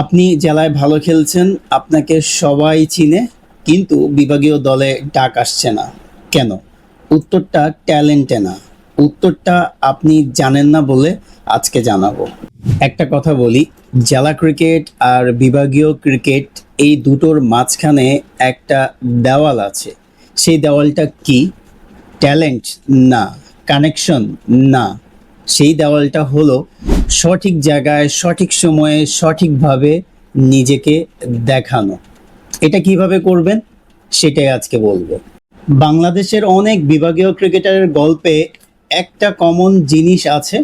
আপনি জেলায় ভালো খেলছেন, আপনাকে সবাই চিনে, কিন্তু বিভাগীয় দলে ডাক আসছে না। কেন? উত্তরটা ট্যালেন্টে না, উত্তরটা আপনি জানেন না বলে আজকে জানাবো। একটা কথা বলি, জেলা ক্রিকেট আর বিভাগীয় ক্রিকেট এই দুটোর মাঝখানে একটা দেওয়াল আছে। সেই দেওয়ালটা কি? ট্যালেন্ট না, কানেকশন না, সেই দেওয়ালটা হলো সঠিক জায়গায় সঠিক সময়ে সঠিকভাবে নিজেকে দেখানো। এটা কিভাবে করবেন সেটাই আজকে বলবো। বাংলাদেশের অনেক বিভাগীয় ক্রিকেটারের গল্পে একটা কমন জিনিস আছে,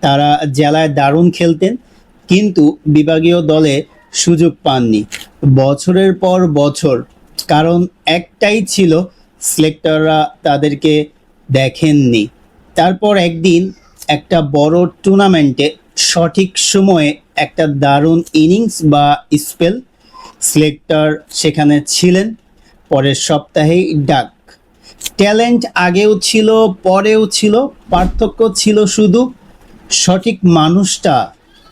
তারা জেলায় দারুণ খেলতেন কিন্তু বিভাগীয় দলে সুযোগ পাননি বছরের পর বছর। কারণ একটাই ছিল, সিলেক্টররা তাদেরকে দেখেননি। তারপর একদিন একটা বড় টুর্নামেন্টে সঠিক সময়ে একটা দারুণ ইনিংস বা স্পেল, সিলেক্টর সেখানে ছিলেন, পরের সপ্তাহেই ডাক। ট্যালেন্ট আগেও ছিল, পরেও ছিল, পার্থক্য ছিল শুধু সঠিক মানুষটা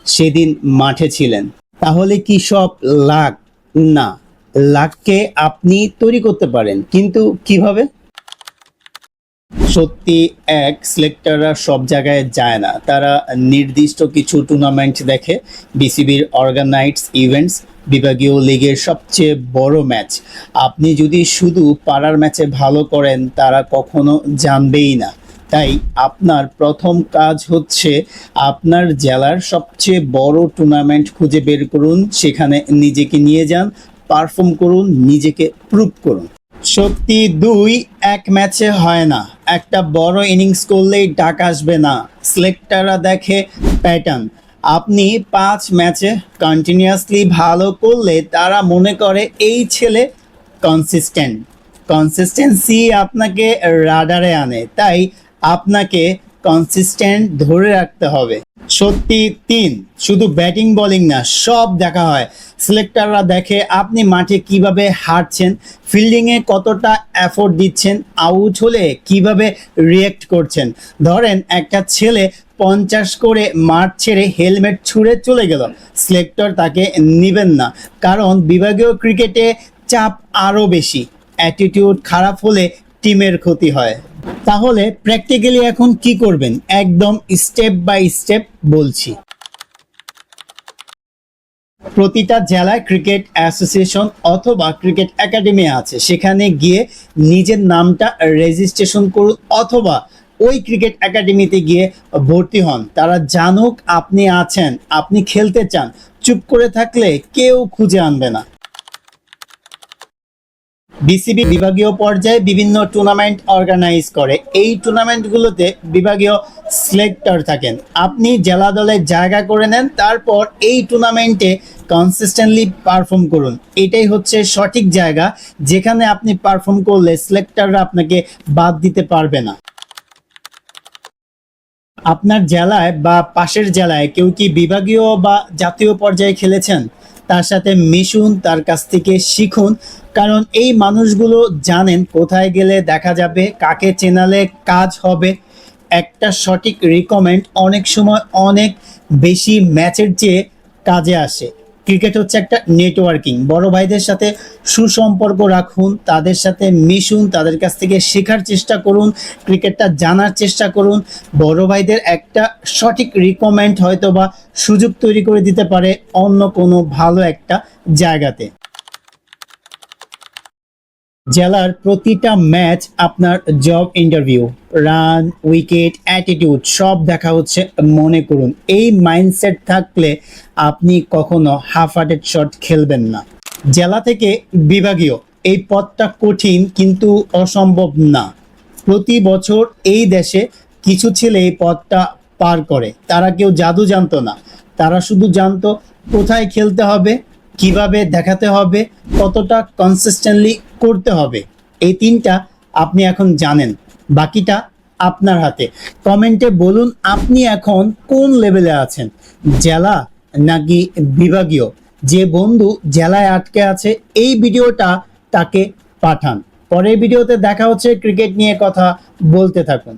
সেদিন মাঠে ছিলেন। তাহলে কি সব লাক? না, লাককে আপনি তৈরি করতে পারেন, কিন্তু কিভাবে? সত্যি এক, সিলেক্টররা সব জায়গায় যায় না, তারা নির্দিষ্ট কিছু টুর্নামেন্ট দেখে, বিসিবির অর্গানাইজড ইভেন্টস, বিভাগীয় লিগের সবচেয়ে বড় ম্যাচ। আপনি যদি শুধু পাড়ার ম্যাচে ভালো করেন তারা কখনো জানবেই না। তাই আপনার প্রথম কাজ হচ্ছে আপনার জেলার সবচেয়ে বড় টুর্নামেন্ট খুঁজে বের করুন, সেখানে নিজেকে নিয়ে যান, পারফর্ম করুন, নিজেকে প্রুভ করুন। সত্যি দুই, এক ম্যাচে হয় না, একটা বড় ইনিংস করলেই ডাক আসবে না। সিলেক্টররা দেখে প্যাটার্ন। আপনি 5 ম্যাচে কন্টিনিউয়াসলি ভালো করলে তারা মনে করে এই ছেলে কনসিস্টেন্ট। কনসিস্টেন্সি আপনাকে রাডারে আনে, তাই আপনাকে কনসিস্টেন্ট ধরে রাখতে হবে। সত্যি তিন, শুধু ব্যাটিং বোলিং না, সব দেখা হয়। সিলেক্টররা দেখে আপনি মাঠে কিভাবে হাঁটছেন, ফিল্ডিংয়ে কতটা এফোর্ট দিচ্ছেন, আউট হলে কিভাবে রিয়েক্ট করছেন। ধরেন একটা ছেলে 50 করে মাঠ ছেড়ে হেলমেট ছুঁড়ে চলে গেল, সিলেক্টর তাকে নেবেন না, কারণ বিভাগীয় ক্রিকেটে চাপ আরও বেশি। অ্যাটিটিউড খারাপ হলে টিমের ক্ষতি হয়। তাহলে প্র্যাকটিক্যালি এখন কি করবেন, একদম স্টেপ বাই স্টেপ বলছি। প্রতিটা জেলায় ক্রিকেট অ্যাসোসিয়েশন অথবা ক্রিকেট একাডেমি আছে, সেখানে গিয়ে নিজের নামটা রেজিস্ট্রেশন করুন, অথবা ওই ক্রিকেট একাডেমিতে গিয়ে ভর্তি হন। তারা জানুক আপনি আছেন, আপনি খেলতে চান। চুপ করে থাকলে কেউ খুঁজে আনবে না। বিসিবি বিভাগীয় পর্যায়ে বিভিন্ন টুর্নামেন্ট অর্গানাইজ করে, এই টুর্নামেন্টগুলোতে বিভাগীয় সিলেক্টর থাকেন। আপনি জেলা দলে জায়গা করে নেন, তারপর এই টুর্নামেন্টে কনসিস্টেন্টলি পারফর্ম করুন। এটাই হচ্ছে সঠিক জায়গা যেখানে আপনি পারফর্ম করলে সিলেক্টররা আপনাকে বাদ দিতে পারবে না। আপনার জেলায় বা পাশের জেলায় কেউ কি বিভাগীয় বা জাতীয় পর্যায়ে খেলেছেন? তার সাথে মিশুন, তার কাছ থেকে শিখুন, কারণ এই মানুষগুলো জানেন কোথায় গেলে দেখা যাবে, কাকে চেনালে কাজ হবে। একটা সঠিক রিকমেন্ড অনেক সময় অনেক বেশি ম্যাচের চেয়ে কাজে আসে। ক্রিকেট হচ্ছে একটা নেটওয়ার্কিং, বড় ভাইদের সাথে সুসম্পর্ক রাখুন, তাদের সাথে মিশুন, তাদের কাছ থেকে শেখার চেষ্টা করুন, ক্রিকেটটা জানার চেষ্টা করুন। বড় ভাইদের একটা সঠিক রিকমেন্ড হয়তো বা সুযোগ তৈরি করে দিতে পারে অন্য কোনো ভালো একটা জায়গাতে। জেলার প্রতিটা ম্যাচ আপনার job interview, run, wicket, attitude সব দেখা হচ্ছে। মনে করুন, এই মাইন্ডসেট থাকলে আপনি কখনো হাফ হার্টেড শট খেলবেন না। জেলা থেকে বিভাগীয় এই পথটা কঠিন কিন্তু অসম্ভব না। প্রতি বছর এই দেশে কিছু ছেলে এই পথটা পার করে। তারা কেউ জাদু জানতো না, তারা শুধু জানতো কোথায় খেলতে হবে, কিভাবে দেখাতে হবে, কতটা কনসিস্টেন্টলি করতে হবে। এই তিনটা আপনি এখন জানেন, বাকিটা আপনার হাতে। কমেন্টে বলুন আপনি এখন কোন লেভেলে আছেন, জেলা নাকি বিভাগীয়। যে বন্ধু জেলায় আটকে আছে এই ভিডিওটা তাকে পাঠান। পরের ভিডিওতে দেখা হচ্ছে, ক্রিকেট নিয়ে কথা বলতে থাকুন।